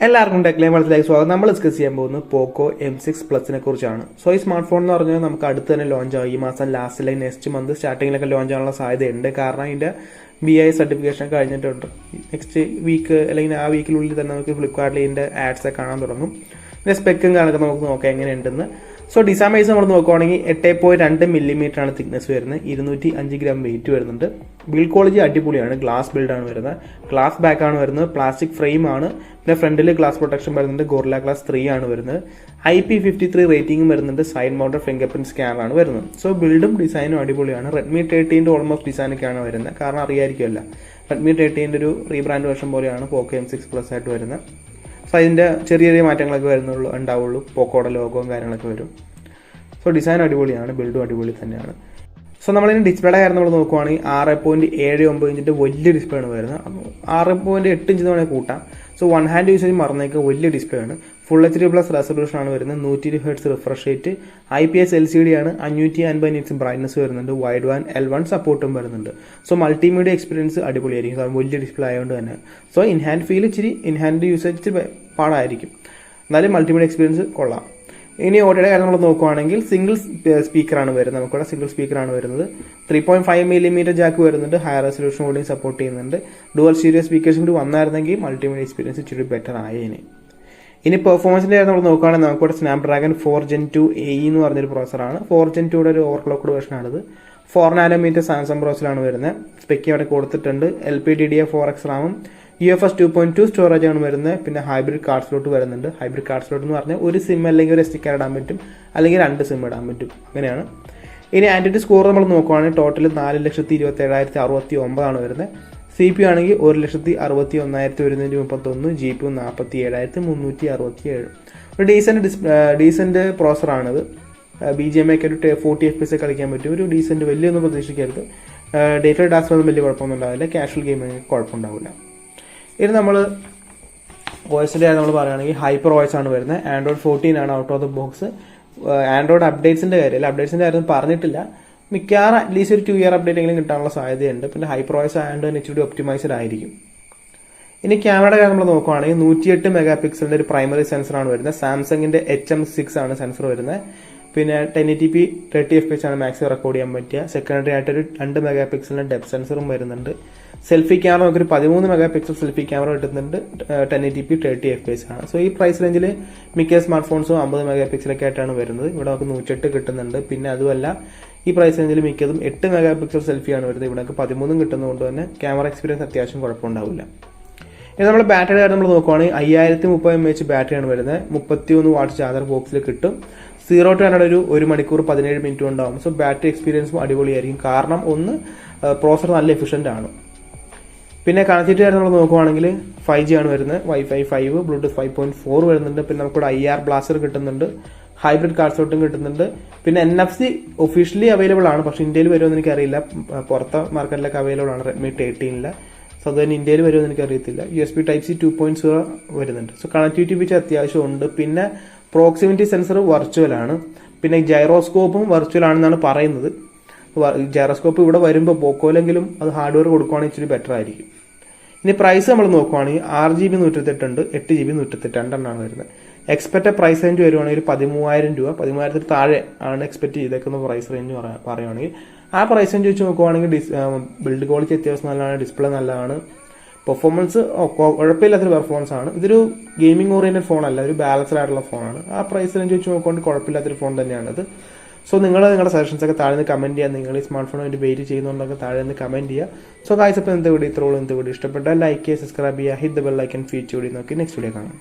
എല്ലാവർക്കും ടെക്ലൈ മലത്തിലേക്ക് സ്വാഗതം. നമ്മൾ ഡിസ്കസ് ചെയ്യാൻ പോകുന്നത് പോക്കോ M6 പ്ലസിനെ കുറിച്ചാണ്. സോ ഈ സ്മാർട്ട് ഫോൺ എന്ന് പറഞ്ഞാൽ നമുക്ക് അടുത്ത് തന്നെ ലോഞ്ച് ആവും. ഈ മാസം ലാസ്റ്റിലെ നെക്സ്റ്റ് മന്ത് സ്റ്റാർട്ടിങ്ങിലൊക്കെ ലോഞ്ച് ആവാനുള്ള സാധ്യതയുണ്ട്. കാരണം ഇതിന്റെ BI സർട്ടിഫിക്കേഷൻ കഴിഞ്ഞിട്ടുണ്ട്. നെക്സ്റ്റ് വീക്ക് അല്ലെങ്കിൽ ആ വീക്കിനുള്ളിൽ തന്നെ നമുക്ക് ഫ്ലിപ്കാർട്ടിൽ ഇതിന്റെ ആഡ്സ് കാണാൻ തുടങ്ങും. പിന്നെ സ്പെക്കും കാണുക നമുക്ക് നോക്കാം എങ്ങനെയുണ്ടെന്ന്. സോ ഡിസൈൻ വൈസ് നമ്മൾ നോക്കുവാണെങ്കിൽ 8.2 mm ആണ് തിക്നെസ് വരുന്നത്, 205 ഗ്രാം വെയിറ്റ് വരുന്നുണ്ട്. ബിൽഡ് ക്വാളിറ്റി അടിപൊളിയാണ്, ഗ്ലാസ് ബിൽഡാണ് വരുന്നത്, ഗ്ലാസ് ബാക്ക് ആണ് വരുന്നത്, പ്ലാസ്റ്റിക് ഫ്രെയിം ആണ്, പിന്നെ ഫ്രണ്ടിൽ ഗ്ലാസ് പ്രൊട്ടക്ഷൻ വരുന്നുണ്ട്, ഗോറില്ല ഗ്ലാസ് 3 ആണ് വരുന്നത്, IP53 റേറ്റിംഗും വരുന്നുണ്ട്, side mounted finger print scanner ആണ് വരുന്നത്. സോ ബിൽഡും ഡിസൈനും അടിപൊളിയാണ്. Redmi 13 ഓൾമോസ്റ്റ് ഡിസൈനൊക്കെയാണ് വരുന്നത്, കാരണം അറിയായിരിക്കുമല്ല Redmi 13 ഒരു റീബ്രാൻഡ് വേർഷൻ പോലെയാണ് പോക്കോ M6 പ്ലസ് ആയിട്ട് വരുന്നത്. സോ അതിൻ്റെ ചെറിയ ചെറിയ മാറ്റങ്ങളൊക്കെ ഉണ്ടാവുള്ളൂ, പോക്കോയുടെ ലോഗോയും കാര്യങ്ങളൊക്കെ വരും. സോ ഡിസൈൻ അടിപൊളിയാണ്, ബിൽഡും അടിപൊളി തന്നെയാണ്. സോ നമ്മളിതിന് ഡിസ്പ്ലേയുടെ കാര്യം നമ്മൾ നോക്കുവാണെങ്കിൽ 6.79 ഇഞ്ചിൻ്റെ വലിയ ഡിസ്പ്ലേ ആണ് വരുന്നത്. അപ്പോൾ 6.8 ഇഞ്ച് വേണമെങ്കിൽ കൂട്ടാം. സോ വൺ ഹാൻഡ് യൂസേജ് മറന്നേക്കുക, വലിയ ഡിസ്പ്ലേ ആണ്. ഫുൾ HD+ റെസൊല്യൂഷൻ ആണ് വരുന്നത്, 120 Hz refresh rate, IPS LCD ആണ്, 550 nits ബ്രൈറ്റ്നസ് വരുന്നുണ്ട്, വൈഡ് വാൻ L1 സപ്പോർട്ടും വരുന്നുണ്ട്. സോ മൾട്ടിമീഡിയ എക്സ്പീരിയൻസ് അടിപൊളിയായിരിക്കും, വലിയ ഡിസ്പ്ലേ ആയതുകൊണ്ട് തന്നെ. സോ ഇൻ ഹാൻഡ് ഫീൽ ഇച്ചിരി ഇൻ ഹാൻഡ് യൂസേജ് ഇച്ചിരി പാടായിരിക്കും, എന്നാലും മൾട്ടിമീഡിയ എക്സ്പീരിയൻസ് കൊള്ളാം. ഇനി ഓഡിയോയുടെ കാര്യം നമ്മൾ നോക്കുവാണെങ്കിൽ സിംഗിൾ സ്പീക്കറാണ് വരുന്നത്, നമുക്കിവിടെ സിംഗിൾ സ്പീക്കറാണ് വരുന്നത്. 3.5 mm ജാക്ക് വരുന്നുണ്ട്, ഹൈ റെസൊല്യൂഷൻ ഓഡിയോ സപ്പോർട്ട് ചെയ്യുന്നുണ്ട്. ഡുവൽ സ്റ്റീരിയോ സ്പീക്കേഴ്സും കൂടി വന്നായിരുന്നെങ്കിൽ മൾട്ടിമീഡിയ എക്സ്പീരിയൻസ് ഇച്ചിരി ബെറ്റർ ആയേനെ. ഇനി പെർഫോമൻസിന്റെ കാര്യം നമ്മൾ നോക്കുകയാണെങ്കിൽ നമുക്കിവിടെ സ്നാപ്ഡ്രാഗൺ 4 Gen 2 AE എന്ന് പറഞ്ഞൊരു പ്രോസറാണ്. 4 Gen 2യുടെ ഒരു ഓവർക്ലോക്ക്ഡ് വേർഷനാണിത്. 4 nm സാംസങ് പ്രോസറാണ് വരുന്നത്. സ്പെക്ക് അവിടെ കൊടുത്തിട്ടുണ്ട്. LPDDR4X റാമും UFS 2.2 സ്റ്റോറേജ് ആണ് വരുന്നത്. പിന്നെ ഹൈബ്രിഡ് കാർഡ് സ്ലോട്ട് വരുന്നുണ്ട്. ഹൈബ്രിഡ് കാർഡ് സ്ലോട്ട് എന്ന് പറഞ്ഞാൽ ഒരു സിം അല്ലെങ്കിൽ ഒരു SD കാർഡ് ഇടാൻ പറ്റും, അല്ലെങ്കിൽ 2 സിം ഇടാൻ പറ്റും, അങ്ങനെയാണ്. ഇനി ആൻഡ്രോയിഡ് സ്കോർ നമ്മൾ നോക്കുവാണെങ്കിൽ ടോട്ടൽ 4,27,069 ആണ് വരുന്നത്. CPU ആണെങ്കിൽ 1,61,131, GPU 47,367. ഒരു ഡീസന്റ് പ്രോസറാണിത്. BGMI ഒക്കെ ഒരു 40 FPS കളിക്കാൻ പറ്റും. ഒരു ഡീസന്റ്, വലിയൊന്നും പ്രതീക്ഷിക്കരുത്. ഡേറ്റ ടാസ്ക് ഒന്നും വലിയ കുഴപ്പമൊന്നും ഉണ്ടാവില്ല, കാഷ്വൽ ഗെയിമിങ് കുഴപ്പമുണ്ടാവില്ല. ഇനി നമ്മൾ വോയിസിൻ്റെ കാര്യം നമ്മൾ പറയുകയാണെങ്കിൽ ഹൈപ്പർ വോയിസ് ആണ് വരുന്നത്. Android 14 ആണ് out of the box. Android അപ്ഡേറ്റ്സിൻ്റെ കാര്യം പറഞ്ഞിട്ടില്ല. മിക്കവാറും അറ്റ്ലീസ്റ്റ് ഒരു 2 year അപ്ഡേറ്റ് എങ്കിലും കിട്ടാനുള്ള സാധ്യതയുണ്ട്. പിന്നെ ഹൈപ്പർ വോയിസ് ആയതുകൊണ്ട് ഇച്ചിരി ഒപ്റ്റിമൈസ്ഡ് ആയിരിക്കും. ഇനി ക്യാമറയുടെ കാര്യം നമ്മൾ നോക്കുകയാണെങ്കിൽ 108 MP ഒരു പ്രൈമറി സെൻസറാണ് വരുന്നത്. സാംസങ്ങിന്റെ HM6 ആണ് സെൻസർ വരുന്നത്. പിന്നെ 1080p 30 FPS ആണ് മാക്സിമം റെക്കോർഡ് ചെയ്യാൻ പറ്റുക. സെക്കൻഡറി ആയിട്ടൊരു 2 MP ഡെപ്ത് സെൻസറും വരുന്നുണ്ട്. സെൽഫി ക്യാമറ നമുക്കൊരു 13 MP സെൽഫി ക്യാമറ കിട്ടുന്നുണ്ട്. 1080p 30 FPS ആണ്. സോ ഈ പ്രൈസ് റേഞ്ചിൽ മിക്ക സ്മാർട്ട് ഫോൺസും 50 MP ഒക്കെ ആയിട്ടാണ് വരുന്നത്. ഇവിടെ നമുക്ക് 108 കിട്ടുന്നുണ്ട്. പിന്നെ അതുമല്ല ഈ പ്രൈസ് റേഞ്ചിൽ മിക്കതും 8 MP സെൽഫിയാണ് വരുന്നത്. ഇവിടെ 13 കിട്ടുന്നതുകൊണ്ട് തന്നെ ക്യാമറ എക്സ്പീരിയൻസ് അത്യാവശ്യം കുഴപ്പമുണ്ടാവില്ല. ഇനി നമ്മൾ ബാറ്ററി കാര്യം നമ്മൾ നോക്കുവാണെങ്കിൽ 5030 mAh ബാറ്ററിയാണ് വരുന്നത്. 31 വാട്ട്സ് ചാർജർ ബോക്സിൽ കിട്ടും. 0 to 100 1 മണിക്കൂർ 17 മിനിറ്റ് ഉണ്ടാവും. സോ ബാറ്ററി എക്സ്പീരിയൻസും അടിപൊളിയായിരിക്കും, കാരണം ഒന്ന് പ്രോസർ നല്ല എഫിഷ്യൻ്റ് ആണ്. പിന്നെ കണക്ടിവിറ്റി കാര്യം നമ്മൾ നോക്കുവാണെങ്കിൽ 5G ആണ് വരുന്നത്. Wi-Fi 5, Bluetooth 5.4 വരുന്നുണ്ട്. പിന്നെ നമുക്കിവിടെ IR ബ്ലാസ്റ്റർ കിട്ടുന്നുണ്ട്, ഹൈബ്രിഡ് കാർഡ് സ്ലോട്ടും കിട്ടുന്നുണ്ട്. പിന്നെ NFC ഒഫീഷ്യലി അവൈലബിൾ ആണ്, പക്ഷേ ഇന്ത്യയിൽ വരുമെന്ന് എനിക്കറിയില്ല. പുറത്തെ മാർക്കറ്റിലൊക്കെ അവൈലബിൾ ആണ് Redmi 13. സോ അതുതന്നെ ഇന്ത്യയിൽ വരുമെന്ന് എനിക്കറിയത്തില്ല. USB Type-C 2.0 വരുന്നുണ്ട്. സോ കണക്ടിവിറ്റി ഫീച്ചർ അത്യാവശ്യം ഉണ്ട്. പിന്നെ പ്രോക്സിമിറ്റി സെൻസർ വെർച്വൽ ആണ്. പിന്നെ ജൈറോസ്കോപ്പും വെർച്വൽ ആണെന്നാണ് പറയുന്നത്. ജൈറോസ്കോപ്പ് ഇവിടെ വരുമ്പോൾ പോക്കോയിലെങ്കിലും അത് ഹാർഡ്വെയർ കൊടുക്കുവാണെങ്കിൽ ഇച്ചിരി ബെറ്റർ ആയിരിക്കും. ഇനി പ്രൈസ് നമ്മൾ നോക്കുവാണെങ്കിൽ 6GB 128 ഉണ്ട്, 8GB 128 രണ്ടെണ്ണമാണ് വരുന്നത്. എക്സ്പെക്റ്റഡ് പ്രൈസ് റേഞ്ച് വരുവാണെങ്കിൽ 13,000 രൂപ, 13,000 താഴെ ആണ് എക്സ്പെക്ട് ചെയ്തേക്കുന്ന പ്രൈസ് റേഞ്ച് പറയുവാണെങ്കിൽ. ആ പ്രൈസ് റേഞ്ച് വെച്ച് നോക്കുവാണെങ്കിൽ ബിൽഡ് ക്വാളിറ്റി അത്യാവശ്യം നല്ലതാണ്, ഡിസ്പ്ലേ നല്ലതാണ്, പെർഫോമൻസ് കുഴപ്പമില്ലാത്തൊരു പെർഫോമൻസ് ആണ്. ഇതൊരു ഗെയിമിംഗ് ഓറിയന്റഡ് ഫോണല്ല, ഒരു ബാലൻസ്ഡ് ആയിട്ടുള്ള ഫോണാണ്. ആ പ്രൈസ് റേഞ്ച് വെച്ച് നോക്കുവാണെങ്കിൽ കുഴപ്പമില്ലാത്തൊരു ഫോൺ തന്നെയാണിത്. സോ നിങ്ങളുടെ സജഷൻസ് ഒക്കെ താഴെ നിന്ന് കമന്റ് ചെയ്യുക. നിങ്ങൾ ഈ സ്മാർട്ട് ഫോൺ വേണ്ടി വെയിറ്റ് ചെയ്യുന്നുണ്ടെങ്കിൽ താഴെ നിന്ന് കമന്റ് ചെയ്യുക. സോ ഗായ്സ്, അപ്പോൾ എന്ത് വീഡിയോ ഇത്രയോളം ഇഷ്ടപ്പെട്ടാൽ ലൈക്ക് ചെയ്യുക, സബ്സ്ക്രൈബ് ചെയ്യുക, hit the bell icon feature കൂടി നോക്കി നെക്സ്റ്റ് വീഡിയോ കാണാം.